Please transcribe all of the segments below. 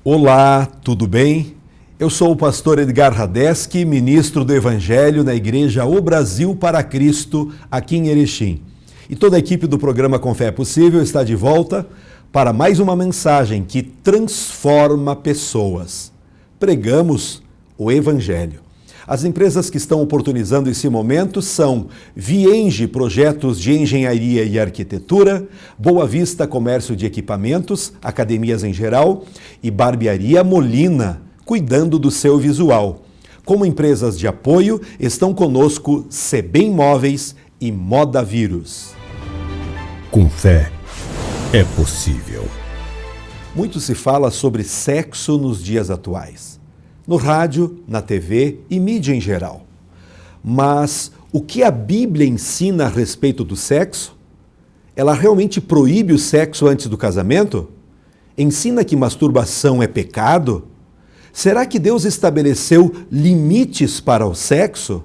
Olá, tudo bem? Eu sou o pastor Edgar Radeski, ministro do Evangelho na Igreja O Brasil para Cristo, aqui em Erechim. E toda a equipe do programa Com Fé é Possível está de volta para mais uma mensagem que transforma pessoas. Pregamos o Evangelho. As empresas que estão oportunizando esse momento são Vienge Projetos de Engenharia e Arquitetura, Boa Vista Comércio de Equipamentos, academias em geral, e Barbearia Molina, cuidando do seu visual. Como empresas de apoio, estão conosco Sebem Móveis e Moda Vírus. Com fé, é possível. Muito se fala sobre sexo nos dias atuais. No rádio, na TV e mídia em geral. Mas o que a Bíblia ensina a respeito do sexo? Ela realmente proíbe o sexo antes do casamento? Ensina que masturbação é pecado? Será que Deus estabeleceu limites para o sexo?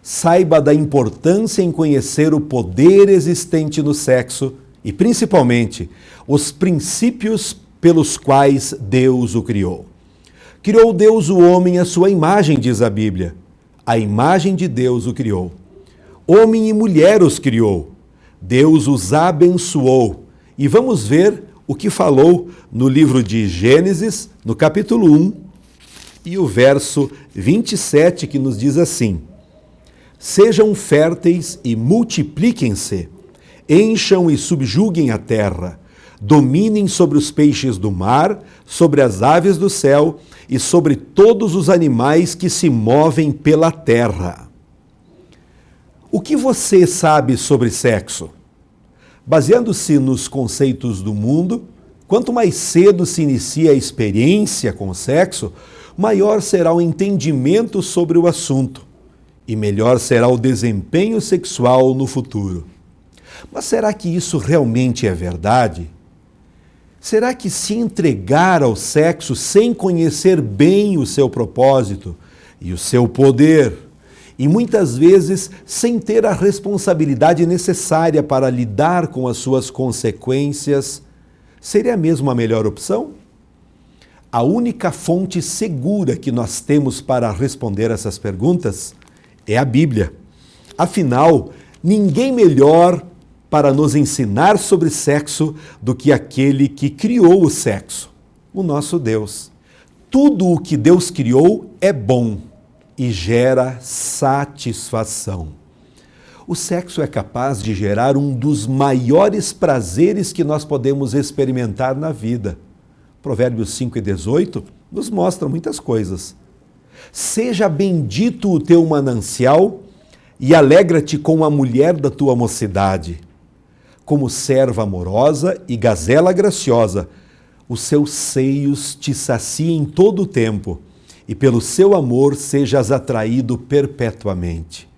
Saiba da importância em conhecer o poder existente no sexo e, principalmente, os princípios pelos quais Deus o criou. Criou Deus o homem à sua imagem, diz a Bíblia. A imagem de Deus o criou. Homem e mulher os criou. Deus os abençoou. E vamos ver o que falou no livro de Gênesis, no capítulo 1, e o verso 27, que nos diz assim: Sejam férteis e multipliquem-se, encham e subjuguem a terra, dominem sobre os peixes do mar, sobre as aves do céu e sobre todos os animais que se movem pela terra. O que você sabe sobre sexo? Baseando-se nos conceitos do mundo, quanto mais cedo se inicia a experiência com o sexo, maior será o entendimento sobre o assunto e melhor será o desempenho sexual no futuro. Mas será que isso realmente é verdade? Será que se entregar ao sexo sem conhecer bem o seu propósito e o seu poder, e muitas vezes sem ter a responsabilidade necessária para lidar com as suas consequências, seria mesmo a melhor opção? A única fonte segura que nós temos para responder essas perguntas é a Bíblia. Afinal, ninguém melhor para nos ensinar sobre sexo do que aquele que criou o sexo, o nosso Deus. Tudo o que Deus criou é bom e gera satisfação. O sexo é capaz de gerar um dos maiores prazeres que nós podemos experimentar na vida. Provérbios 5:18 nos mostra muitas coisas. Seja bendito o teu manancial e alegra-te com a mulher da tua mocidade. Como serva amorosa e gazela graciosa, os seus seios te saciem todo o tempo, e pelo seu amor sejas atraído perpetuamente.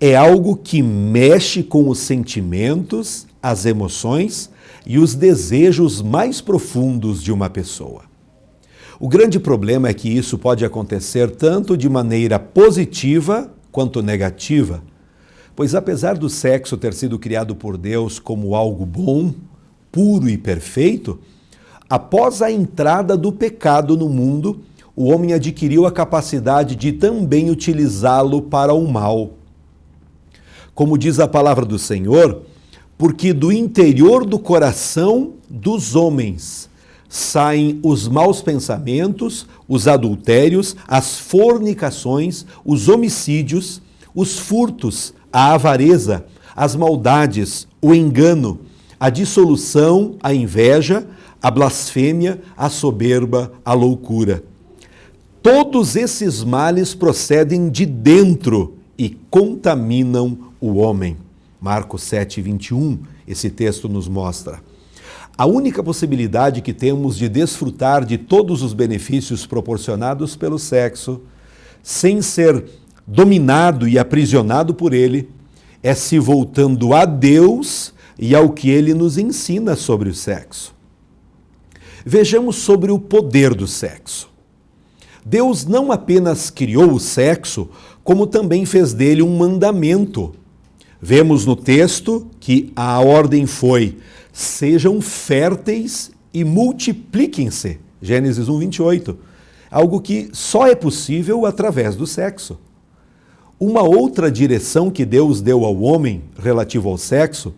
É algo que mexe com os sentimentos, as emoções e os desejos mais profundos de uma pessoa. O grande problema é que isso pode acontecer tanto de maneira positiva quanto negativa, pois apesar do sexo ter sido criado por Deus como algo bom, puro e perfeito, após a entrada do pecado no mundo, o homem adquiriu a capacidade de também utilizá-lo para o mal. Como diz a palavra do Senhor, porque do interior do coração dos homens saem os maus pensamentos, os adultérios, as fornicações, os homicídios, os furtos, a avareza, as maldades, o engano, a dissolução, a inveja, a blasfêmia, a soberba, a loucura. Todos esses males procedem de dentro e contaminam o homem. Marcos 7:21, esse texto nos mostra. A única possibilidade que temos de desfrutar de todos os benefícios proporcionados pelo sexo, sem ser dominado e aprisionado por ele, é se voltando a Deus e ao que ele nos ensina sobre o sexo. Vejamos sobre o poder do sexo. Deus não apenas criou o sexo, como também fez dele um mandamento. Vemos no texto que a ordem foi: sejam férteis e multipliquem-se. Gênesis 1:28. Algo que só é possível através do sexo. Uma outra direção que Deus deu ao homem relativo ao sexo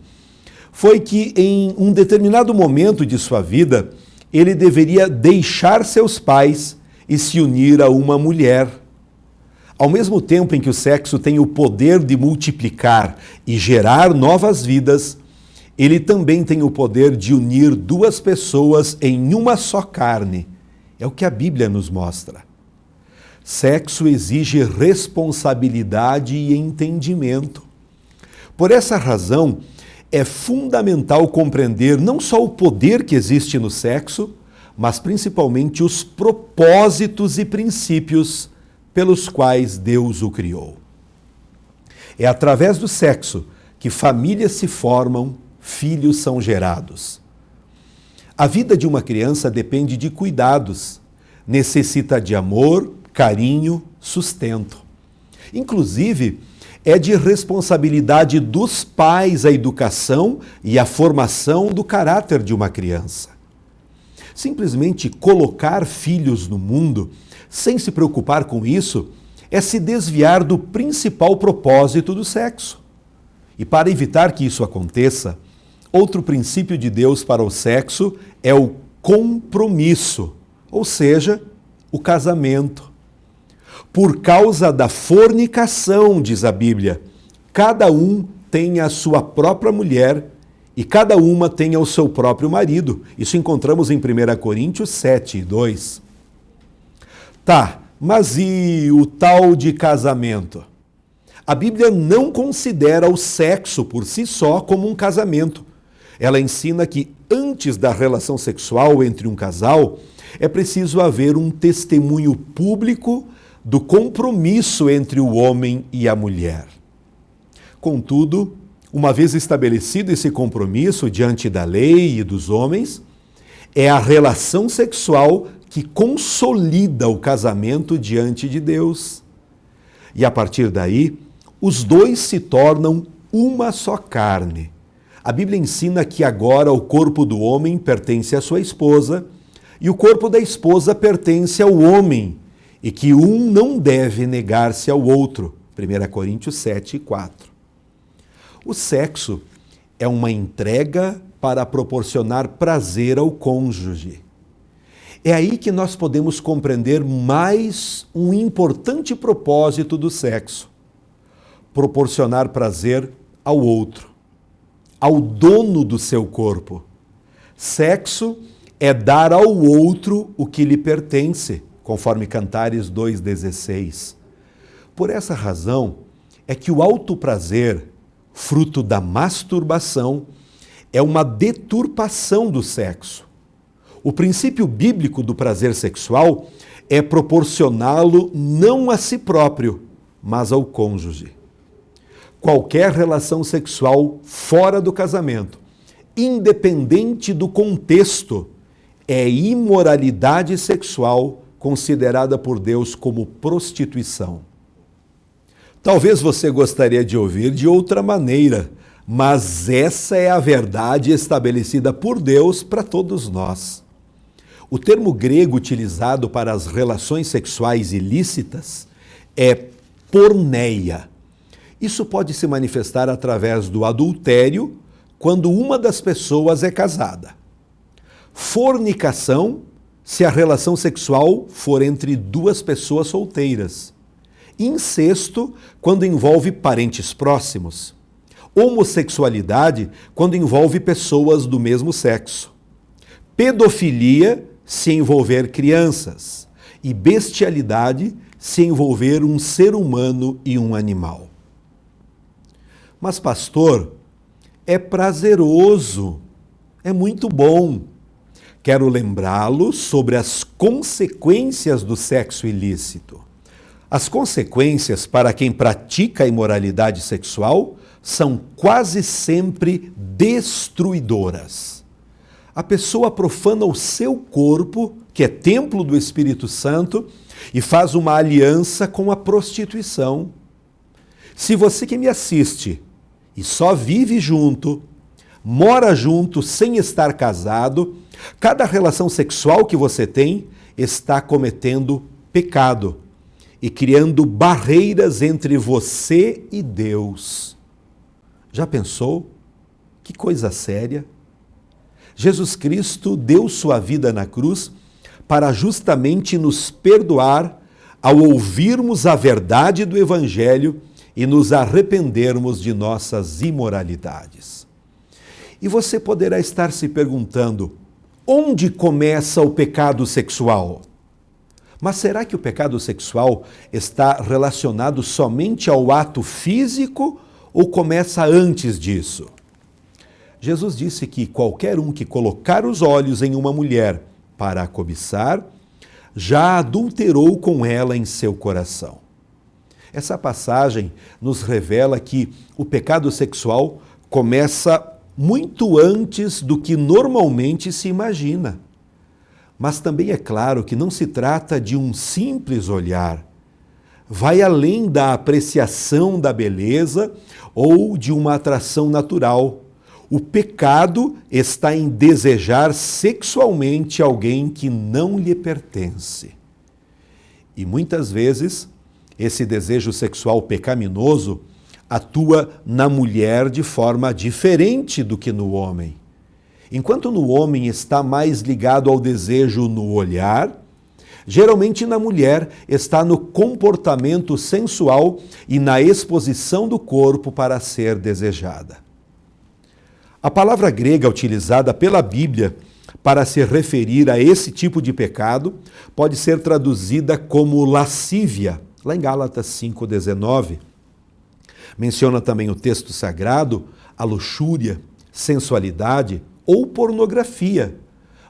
foi que em um determinado momento de sua vida, ele deveria deixar seus pais e se unir a uma mulher. Ao mesmo tempo em que o sexo tem o poder de multiplicar e gerar novas vidas, ele também tem o poder de unir duas pessoas em uma só carne. É o que a Bíblia nos mostra. Sexo exige responsabilidade e entendimento. Por essa razão, é fundamental compreender não só o poder que existe no sexo, mas principalmente os propósitos e princípios pelos quais Deus o criou. É através do sexo que famílias se formam, filhos são gerados. A vida de uma criança depende de cuidados, necessita de amor, carinho, sustento. Inclusive, é de responsabilidade dos pais a educação e a formação do caráter de uma criança. Simplesmente colocar filhos no mundo, sem se preocupar com isso, é se desviar do principal propósito do sexo. E para evitar que isso aconteça, outro princípio de Deus para o sexo é o compromisso, ou seja, o casamento. Por causa da fornicação, diz a Bíblia, cada um tem a sua própria mulher e cada uma tem o seu próprio marido. Isso encontramos em 1 Coríntios 7:2. Tá, mas e o tal de casamento? A Bíblia não considera o sexo por si só como um casamento. Ela ensina que antes da relação sexual entre um casal, é preciso haver um testemunho público do compromisso entre o homem e a mulher. Contudo, uma vez estabelecido esse compromisso diante da lei e dos homens, é a relação sexual que consolida o casamento diante de Deus. E a partir daí, os dois se tornam uma só carne. A Bíblia ensina que agora o corpo do homem pertence à sua esposa e o corpo da esposa pertence ao homem, e que um não deve negar-se ao outro. 1 Coríntios 7:4. O sexo é uma entrega para proporcionar prazer ao cônjuge. É aí que nós podemos compreender mais um importante propósito do sexo: proporcionar prazer ao outro, ao dono do seu corpo. Sexo é dar ao outro o que lhe pertence, conforme Cantares 2,16. Por essa razão é que o autoprazer, fruto da masturbação, é uma deturpação do sexo. O princípio bíblico do prazer sexual é proporcioná-lo não a si próprio, mas ao cônjuge. Qualquer relação sexual fora do casamento, independente do contexto, é imoralidade sexual considerada por Deus como prostituição. Talvez você gostaria de ouvir de outra maneira, mas essa é a verdade estabelecida por Deus para todos nós. O termo grego utilizado para as relações sexuais ilícitas é porneia. Isso pode se manifestar através do adultério, quando uma das pessoas é casada. Fornicação, se a relação sexual for entre duas pessoas solteiras. Incesto, quando envolve parentes próximos. Homossexualidade, quando envolve pessoas do mesmo sexo. Pedofilia, se envolver crianças. E bestialidade, se envolver um ser humano e um animal. Mas, pastor, é prazeroso, é muito bom. Quero lembrá-lo sobre as consequências do sexo ilícito. As consequências para quem pratica a imoralidade sexual são quase sempre destruidoras. A pessoa profana o seu corpo, que é templo do Espírito Santo, e faz uma aliança com a prostituição. Se você que me assiste e só vive junto, mora junto sem estar casado, cada relação sexual que você tem está cometendo pecado e criando barreiras entre você e Deus. Já pensou? Que coisa séria. Jesus Cristo deu sua vida na cruz para justamente nos perdoar ao ouvirmos a verdade do Evangelho e nos arrependermos de nossas imoralidades. E você poderá estar se perguntando, onde começa o pecado sexual? Mas será que o pecado sexual está relacionado somente ao ato físico ou começa antes disso? Jesus disse que qualquer um que colocar os olhos em uma mulher para a cobiçar, já adulterou com ela em seu coração. Essa passagem nos revela que o pecado sexual começa muito antes do que normalmente se imagina. Mas também é claro que não se trata de um simples olhar. Vai além da apreciação da beleza ou de uma atração natural. O pecado está em desejar sexualmente alguém que não lhe pertence. E muitas vezes, esse desejo sexual pecaminoso atua na mulher de forma diferente do que no homem. Enquanto no homem está mais ligado ao desejo no olhar, geralmente na mulher está no comportamento sensual e na exposição do corpo para ser desejada. A palavra grega utilizada pela Bíblia para se referir a esse tipo de pecado pode ser traduzida como lascívia, lá em Gálatas 5,19. Menciona também o texto sagrado a luxúria, sensualidade ou pornografia,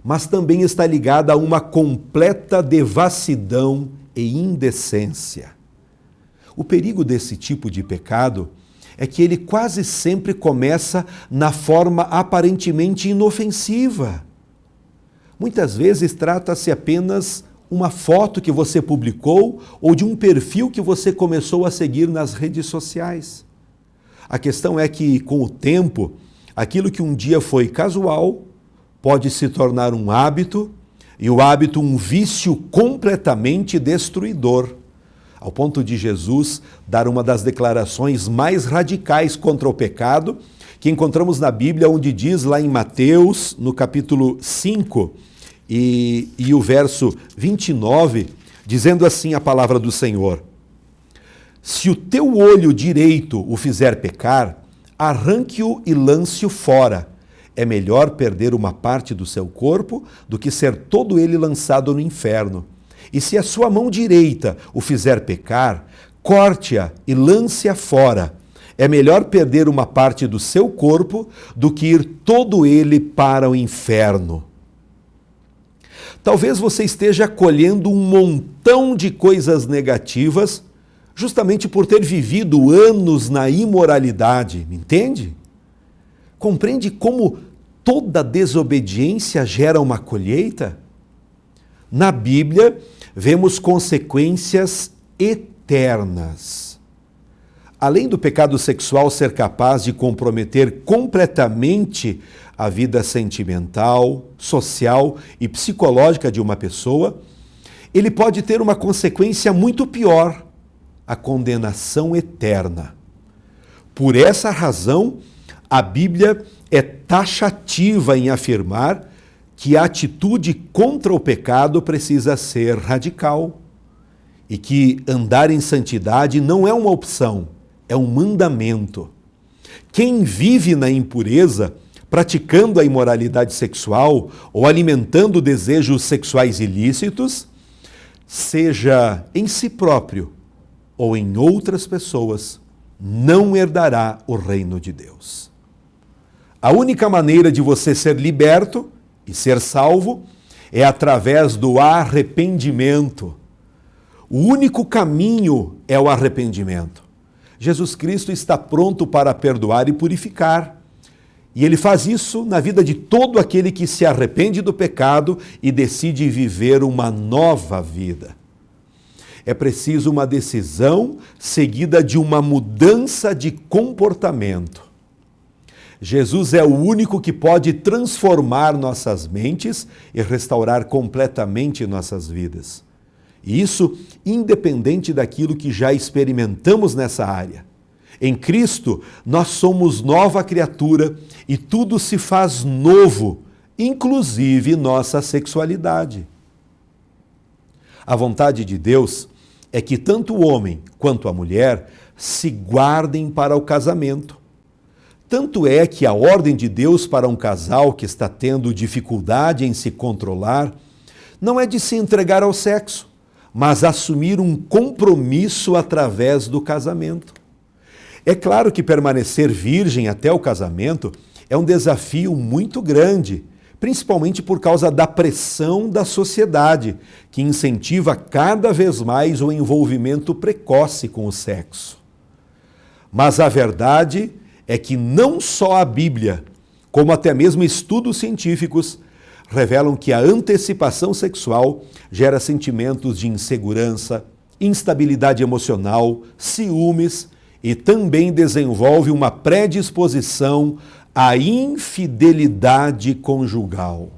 mas também está ligada a uma completa devassidão e indecência. O perigo desse tipo de pecado é que ele quase sempre começa na forma aparentemente inofensiva. Muitas vezes trata-se apenas uma foto que você publicou ou de um perfil que você começou a seguir nas redes sociais. A questão é que, com o tempo, aquilo que um dia foi casual pode se tornar um hábito e o hábito um vício completamente destruidor, ao ponto de Jesus dar uma das declarações mais radicais contra o pecado que encontramos na Bíblia, onde diz lá em Mateus, no capítulo 5 e o verso 29, dizendo assim a palavra do Senhor: se o teu olho direito o fizer pecar, arranque-o e lance-o fora. É melhor perder uma parte do seu corpo do que ser todo ele lançado no inferno. E se a sua mão direita o fizer pecar, corte-a e lance-a fora. É melhor perder uma parte do seu corpo do que ir todo ele para o inferno. Talvez você esteja colhendo um montão de coisas negativas justamente por ter vivido anos na imoralidade, entende? Compreende como toda desobediência gera uma colheita? Na Bíblia, vemos consequências eternas. Além do pecado sexual ser capaz de comprometer completamente a vida sentimental, social e psicológica de uma pessoa, ele pode ter uma consequência muito pior: a condenação eterna. Por essa razão, a Bíblia é taxativa em afirmar que a atitude contra o pecado precisa ser radical e que andar em santidade não é uma opção, é um mandamento. Quem vive na impureza, praticando a imoralidade sexual ou alimentando desejos sexuais ilícitos, seja em si próprio ou em outras pessoas, não herdará o reino de Deus. A única maneira de você ser liberto e ser salvo é através do arrependimento. O único caminho é o arrependimento. Jesus Cristo está pronto para perdoar e purificar. E Ele faz isso na vida de todo aquele que se arrepende do pecado e decide viver uma nova vida. É preciso uma decisão seguida de uma mudança de comportamento. Jesus é o único que pode transformar nossas mentes e restaurar completamente nossas vidas. E isso independente daquilo que já experimentamos nessa área. Em Cristo, nós somos nova criatura e tudo se faz novo, inclusive nossa sexualidade. A vontade de Deus é que tanto o homem quanto a mulher se guardem para o casamento. Tanto é que a ordem de Deus para um casal que está tendo dificuldade em se controlar não é de se entregar ao sexo, mas assumir um compromisso através do casamento. É claro que permanecer virgem até o casamento é um desafio muito grande, principalmente por causa da pressão da sociedade, que incentiva cada vez mais o envolvimento precoce com o sexo. Mas a verdade é que não só a Bíblia, como até mesmo estudos científicos, revelam que a antecipação sexual gera sentimentos de insegurança, instabilidade emocional, ciúmes e também desenvolve uma predisposição à infidelidade conjugal.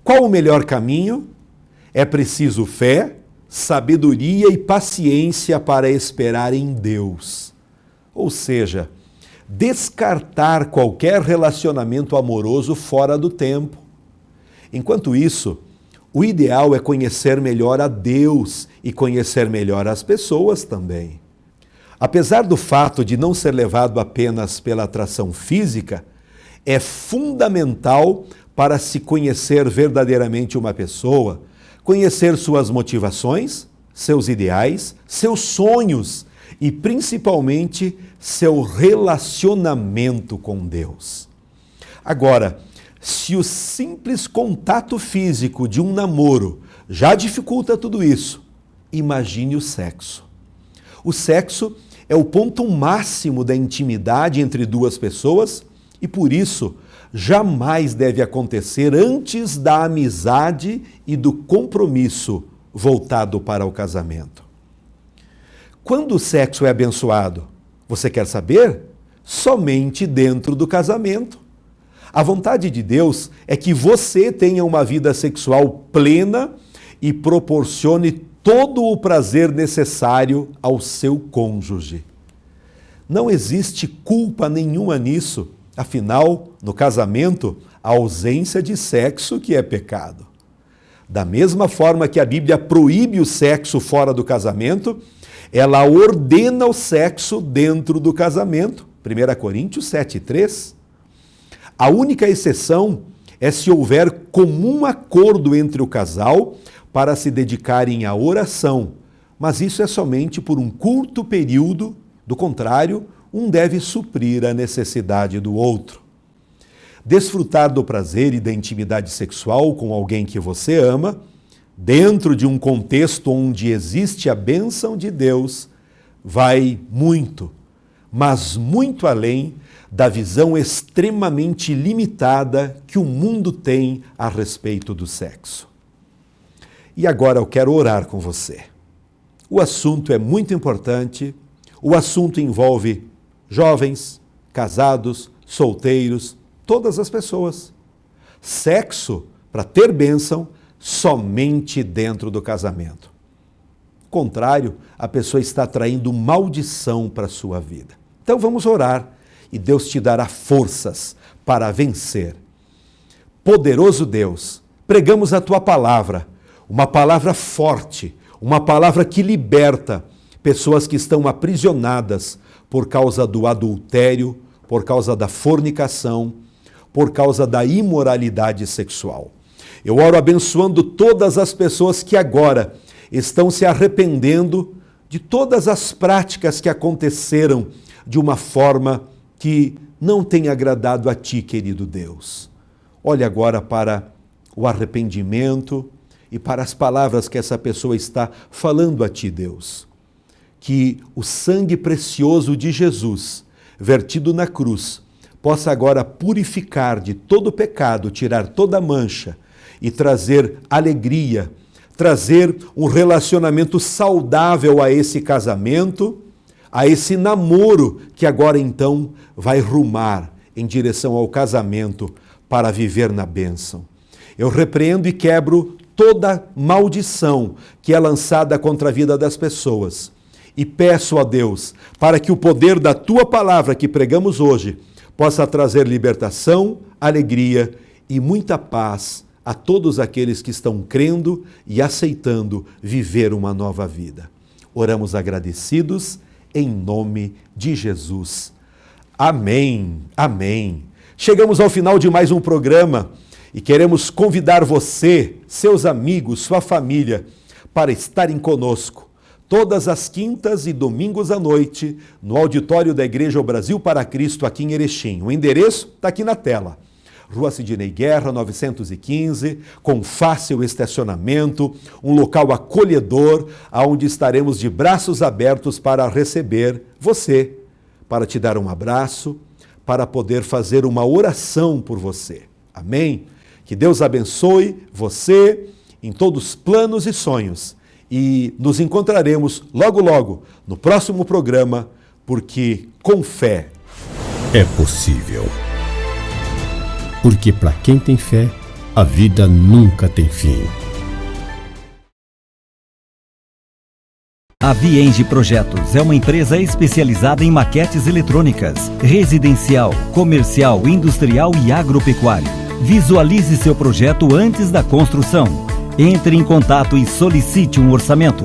Qual o melhor caminho? É preciso fé, sabedoria e paciência para esperar em Deus. Ou seja, descartar qualquer relacionamento amoroso fora do tempo. Enquanto isso, o ideal é conhecer melhor a Deus e conhecer melhor as pessoas também. Apesar do fato de não ser levado apenas pela atração física, é fundamental para se conhecer verdadeiramente uma pessoa, conhecer suas motivações, seus ideais, seus sonhos e principalmente seu relacionamento com Deus. Agora, se o simples contato físico de um namoro já dificulta tudo isso, imagine o sexo. O sexo é o ponto máximo da intimidade entre duas pessoas e, por isso, jamais deve acontecer antes da amizade e do compromisso voltado para o casamento. Quando o sexo é abençoado, você quer saber? Somente dentro do casamento. A vontade de Deus é que você tenha uma vida sexual plena e proporcione todo o prazer necessário ao seu cônjuge. Não existe culpa nenhuma nisso, afinal, no casamento, a ausência de sexo que é pecado. Da mesma forma que a Bíblia proíbe o sexo fora do casamento, ela ordena o sexo dentro do casamento. 1 Coríntios 7:3. A única exceção é se houver comum acordo entre o casal para se dedicarem à oração, mas isso é somente por um curto período, do contrário, um deve suprir a necessidade do outro. Desfrutar do prazer e da intimidade sexual com alguém que você ama, dentro de um contexto onde existe a bênção de Deus, vai muito, mas muito além da visão extremamente limitada que o mundo tem a respeito do sexo. E agora eu quero orar com você. O assunto é muito importante, o assunto envolve jovens, casados, solteiros, todas as pessoas. Sexo, para ter bênção, somente dentro do casamento. Contrário, a pessoa está traindo maldição para a sua vida. Então vamos orar e Deus te dará forças para vencer. Poderoso Deus, pregamos a tua palavra, uma palavra forte, uma palavra que liberta pessoas que estão aprisionadas por causa do adultério, por causa da fornicação, por causa da imoralidade sexual. Eu oro abençoando todas as pessoas que agora estão se arrependendo de todas as práticas que aconteceram de uma forma que não tem agradado a ti, querido Deus. Olhe agora para o arrependimento e para as palavras que essa pessoa está falando a ti, Deus. Que o sangue precioso de Jesus, vertido na cruz, possa agora purificar de todo pecado, tirar toda mancha e trazer alegria, trazer um relacionamento saudável a esse casamento, a esse namoro que agora então vai rumar em direção ao casamento para viver na bênção. Eu repreendo e quebro toda maldição que é lançada contra a vida das pessoas. E peço a Deus para que o poder da tua palavra que pregamos hoje possa trazer libertação, alegria e muita paz a todos aqueles que estão crendo e aceitando viver uma nova vida. Oramos agradecidos em nome de Jesus. Amém, amém. Chegamos ao final de mais um programa e queremos convidar você, seus amigos, sua família, para estarem conosco todas as quintas e domingos à noite no auditório da Igreja Brasil para Cristo aqui em Erechim. O endereço está aqui na tela. Rua Sidney Guerra, 915, com fácil estacionamento, um local acolhedor, onde estaremos de braços abertos para receber você, para te dar um abraço, para poder fazer uma oração por você. Amém? Que Deus abençoe você em todos os planos e sonhos. E nos encontraremos logo, logo no próximo programa, porque com fé é possível. Porque para quem tem fé, a vida nunca tem fim. A Vienge Projetos é uma empresa especializada em maquetes eletrônicas, residencial, comercial, industrial e agropecuário. Visualize seu projeto antes da construção. Entre em contato e solicite um orçamento.